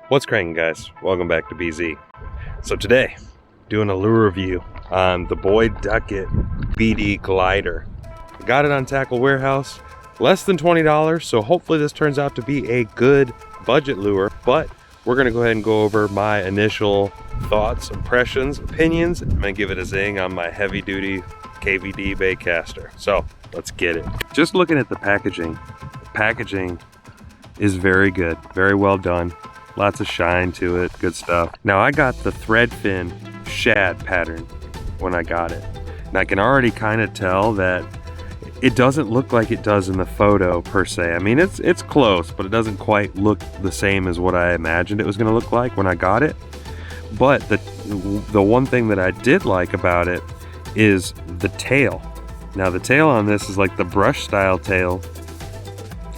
What's cranking, guys? Welcome back to BZ. So today, doing a lure review on the Boyd Duckett BD GLIDER. Got it on Tackle Warehouse, less than $20, so hopefully this turns out to be a good budget lure, but we're gonna go ahead and go over my initial thoughts, impressions, opinions. I'm gonna give it a zing on my heavy duty KVD baitcaster. So let's get it. Just looking at the packaging is very good, very well done. Lots of shine to it, good stuff. Now I got the Threadfin Shad pattern when I got it. And I can already kind of tell that it doesn't look like it does in the photo per se. I mean, it's close, but it doesn't quite look the same as what I imagined it was gonna look like when I got it. But the one thing that I did like about it is the tail. Now the tail on this is like the brush style tail.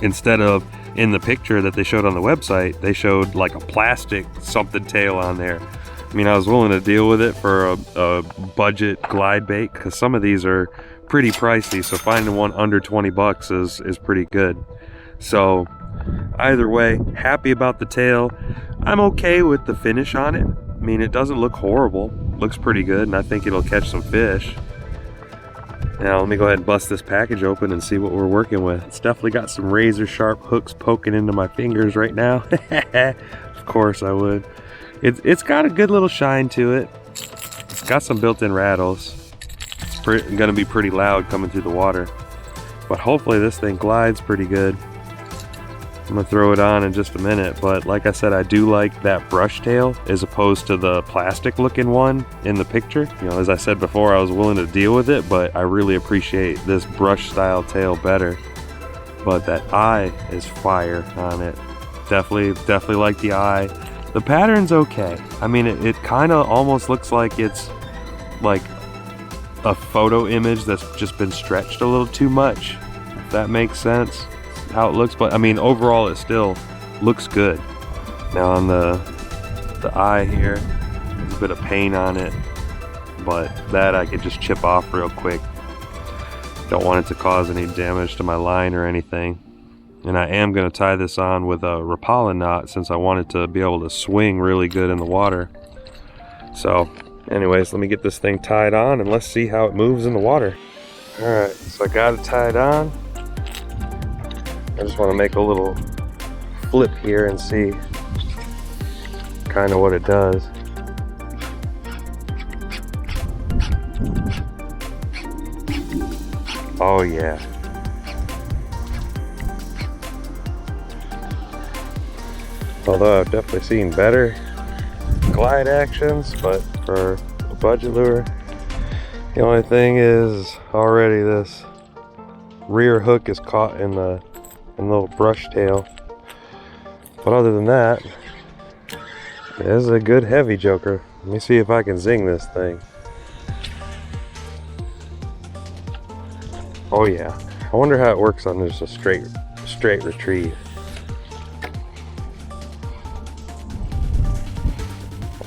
Instead of in the picture that they showed on the website, they showed like a plastic something tail on there. I mean, I was willing to deal with it for a budget glide bait because some of these are pretty pricey, so finding one under 20 bucks is pretty good. So either way, happy about the tail. I'm okay with the finish on it. I mean, it doesn't look horrible, looks pretty good, and I think it'll catch some fish. Now let me go ahead and bust this package open and see what we're working with. It's definitely got some razor sharp hooks poking into my fingers right now. Of course I would. It's got a good little shine to it. It's got some built-in rattles. It's gonna be pretty loud coming through the water. But hopefully this thing glides pretty good. I'm gonna throw it on in just a minute, but like I said, I do like that brush tail as opposed to the plastic looking one in the picture. You know, as I said before, I was willing to deal with it, but I really appreciate this brush style tail better. But that eye is fire on it. Definitely like the eye. The pattern's okay. I mean, it kind of almost looks like it's like a photo image that's just been stretched a little too much, if that makes sense. How it looks, but I mean overall it still looks good. Now on the eye here, there's a bit of paint on it, but that I could just chip off real quick. Don't want it to cause any damage to my line or anything. And I am going to tie this on with a Rapala knot since I want it to be able to swing really good in the water. So anyways, let me get this thing tied on and let's see how it moves in the water. Alright, so I got it tied on. I just want to make a little flip here and see kind of what it does. Oh yeah. Although I've definitely seen better glide actions, but for a budget lure, the only thing is already this rear hook is caught in the little brush tail. But other than that, this is a good heavy joker. Let me see if I can zing this thing. Oh yeah. I wonder how it works on just a straight retrieve.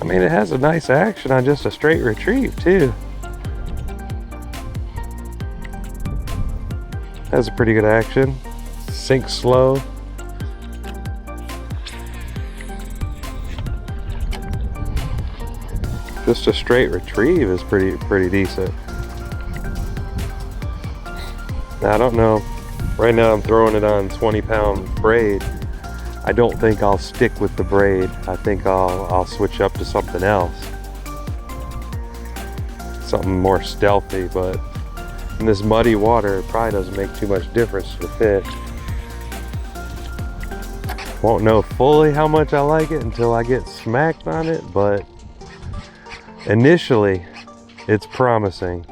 I mean, it has a nice action on just a straight retrieve too. Has a pretty good action. Sinks slow. Just a straight retrieve is pretty decent. Now I don't know. Right now I'm throwing it on 20-pound braid. I don't think I'll stick with the braid. I think I'll switch up to something else. Something more stealthy, but in this muddy water it probably doesn't make too much difference to the fish. Won't know fully how much I like it until I get smacked on it, but initially it's promising.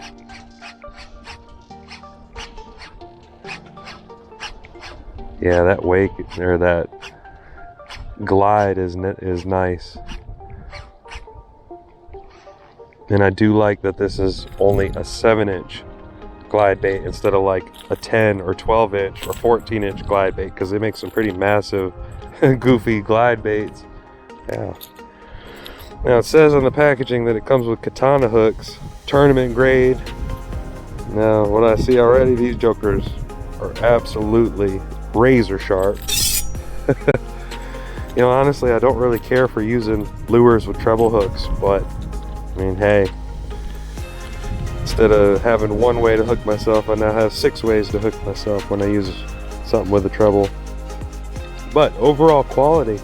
Yeah, that wake or that glide is nice. And I do like that this is only a 7-inch glide bait instead of like a 10 or 12-inch or 14-inch glide bait, because they make some pretty massive goofy glide baits. Yeah. Now it says on the packaging that it comes with Katana hooks, tournament grade. Now what I see already, these jokers are absolutely razor sharp. You know, honestly, I don't really care for using lures with treble hooks, but I mean, hey, instead of having one way to hook myself, I now have 6 ways to hook myself when I use something with a treble. But overall quality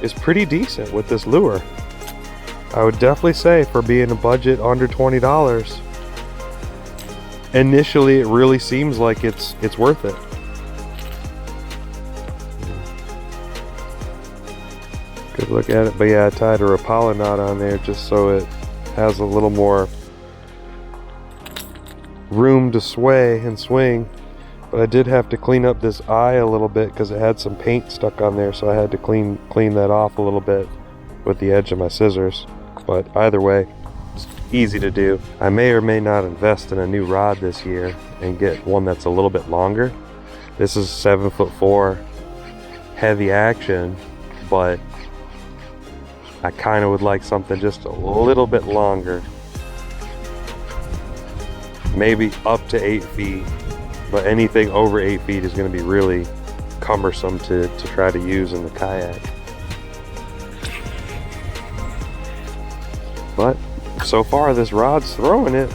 is pretty decent with this lure. I would definitely say for being a budget under $20, initially it really seems like it's worth it. Good look at it. But yeah, I tied a Rapala knot on there just so it has a little more room to sway and swing. But I did have to clean up this eye a little bit because it had some paint stuck on there, so I had to clean that off a little bit with the edge of my scissors. But either way, it's easy to do. I may or may not invest in a new rod this year and get one that's a little bit longer. This is 7'4", heavy action, but I kind of would like something just a little bit longer. Maybe up to 8 feet, but anything over 8 feet is going to be really cumbersome to try to use in the kayak. But so far this rod's throwing it,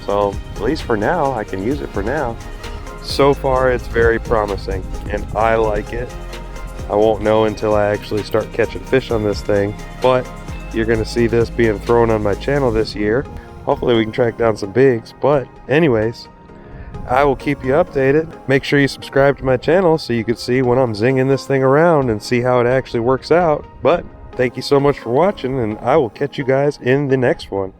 so at least for now I can use it for now. So far it's very promising and I like it. I won't know until I actually start catching fish on this thing, but you're going to see this being thrown on my channel this year. Hopefully we can track down some bigs, but anyways, I will keep you updated. Make sure you subscribe to my channel so you can see when I'm zinging this thing around and see how it actually works out. But thank you so much for watching, and I will catch you guys in the next one.